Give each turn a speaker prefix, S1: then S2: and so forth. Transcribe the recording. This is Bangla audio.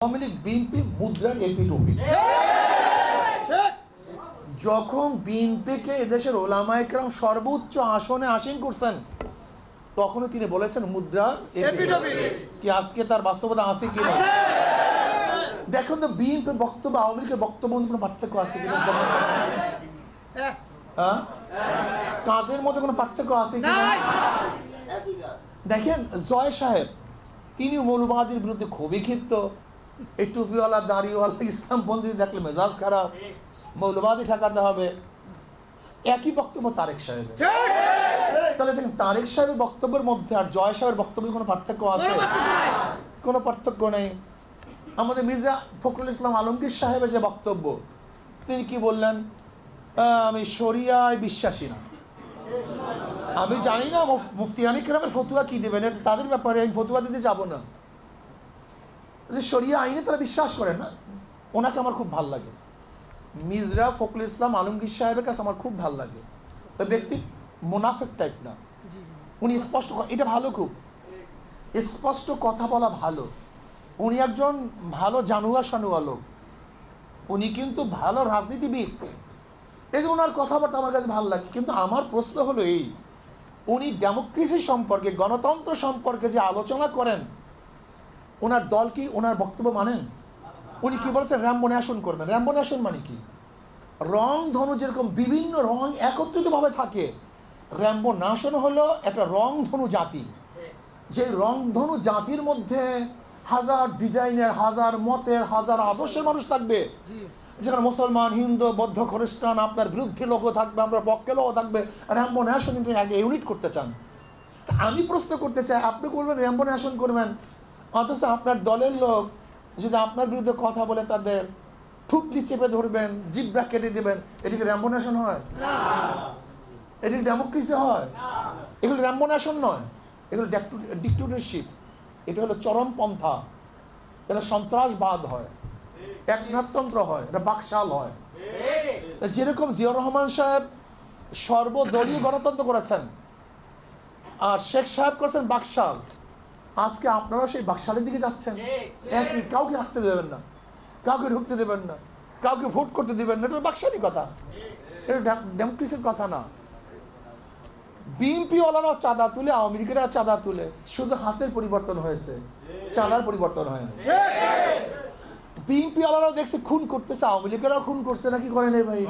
S1: আওয়ামী লীগ বিএনপি মুদ্রার এপিটোপি। যখন বিএনপিকে এদেশের ওলামায়ে কেরাম সর্বোচ্চ আসনে আসীন করছেন, তখনও তিনি বলেছেন মুদ্রার এপিটোপি। কি আজকে তার বাস্তবতা আছে কি না? দেখুন তো বিএনপির বক্তব্য আওয়ামী লীগের বক্তব্য কোনো পার্থক্য আছে কিনা? কাজের মধ্যে কোনো পার্থক্য আছে কিনা? দেখেন জয় সাহেব তিনি মৌলবাদীর বিরুদ্ধে খুবই ক্ষিপ্ত। এই টুপিওয়ালা দাড়িওয়ালা ইসলামপন্থী দেখলে মেজাজ খারাপ, মৌলবাদী ঠেকাতে হবে। একই বক্তব্য তারেক সাহেবের। তাহলে দেখেন তারেক সাহেবের বক্তব্যের মধ্যে আর জয় সাহেবের বক্তব্যের কোনো পার্থক্য আছে? কোনো পার্থক্য নেই। আমাদের মির্জা ফখরুল ইসলাম আলমগীর সাহেবের যে বক্তব্য, তিনি কি বললেন? আমি শরিয়ায় বিশ্বাসী না। আমি জানি না মুফতি আনিক কেরামের ফতুয়া কি দেবেন, এটা তাদের ব্যাপারে, আমি ফতুয়া দিতে যাব না। যে শরিয়া আইনে তারা বিশ্বাস করেন না, ওনাকে আমার খুব ভাল লাগে। মির্জা ফখরুল ইসলাম আলমগীর সাহেবের কাছে আমার খুব ভাল লাগে। ওই ব্যক্তি মুনাফিক টাইপ না, উনি স্পষ্ট, এটা ভালো, খুব স্পষ্ট কথা বলা ভালো। উনি একজন ভালো জানুয়া সানুয়া লোক, উনি কিন্তু ভালো রাজনীতিবিদ। এই যে ওনার কথাবার্তা আমার কাছে ভালো লাগে। কিন্তু আমার প্রশ্ন হলো এই, উনি ডেমোক্রেসি সম্পর্কে, গণতন্ত্র সম্পর্কে যে আলোচনা করেন, ওনার দল কি ওনার বক্তব্য মানেন? উনি কি বলছেন? র্যাম্বো ন্যাশন করবেন। র্যাম্বো ন্যাশন মানে কি? রং ধনু যেরকম বিভিন্ন রং একত্রিতভাবে থাকে, র্যাম্বো ন্যাশন হলো একটা রং ধনু জাতি। যে রং ধনু জাতির মধ্যে হাজার ডিজাইনের, হাজার মতের, হাজার আদর্শের মানুষ থাকবে। যেখানে মুসলমান, হিন্দু, বৌদ্ধ, খ্রিস্টান, আপনার বিরুদ্ধে লোকও থাকবে, আপনার পক্ষে লোকও থাকবে। র্যাম্বো ন্যাশন একটা ইউনিট করতে চান। আমি প্রশ্ন করতে চাই, আপনি বলবেন র্যাম্বো ন্যাশন করবেন, অথচ আপনার দলের লোক যদি আপনার বিরুদ্ধে কথা বলে তাদের ঠুটলি চেপে ধরবেন, জিব্রা কেটে দেবেন, এটি কি র্যাম্বো ন্যাশন হয়? এটি ডেমোক্রেসি হয়? এগুলো র্যাম্বো ন্যাশন নয়, এগুলো ডিক্টেটরশিপ। এটা হলো চরমপন্থা, এটা সন্ত্রাসবাদ হয়, একনাথতন্ত্র হয়, এটা বাকশাল হয়। যেরকম জিয়াউর রহমান সাহেব সর্বদলীয় গণতন্ত্র করেছেন আর শেখ সাহেব করেছেন বাকশাল, আজকে আপনারা সেই বাকশালের দিকে যাচ্ছেন। একই, কাউকে রাখতে দেবেন না, কাউকে ঢুকতে দেবেন না, কাউকে ভোট করতে দেবেন না। এটা বাকশালি কথা, এটা ডেমোক্রেসির কথা না। বিএনপি ওয়ালারা চাঁদা তুলে, আওয়ামী লীগেরা চাঁদা তুলে, শুধু হাতের পরিবর্তন হয়েছে, চাঁদার পরিবর্তন হয়নি। বিএনপি ওয়ালারাও দেখছে খুন করতেছে, আওয়ামী লীগেরাও খুন করছে নাকি করে নেই ভাই?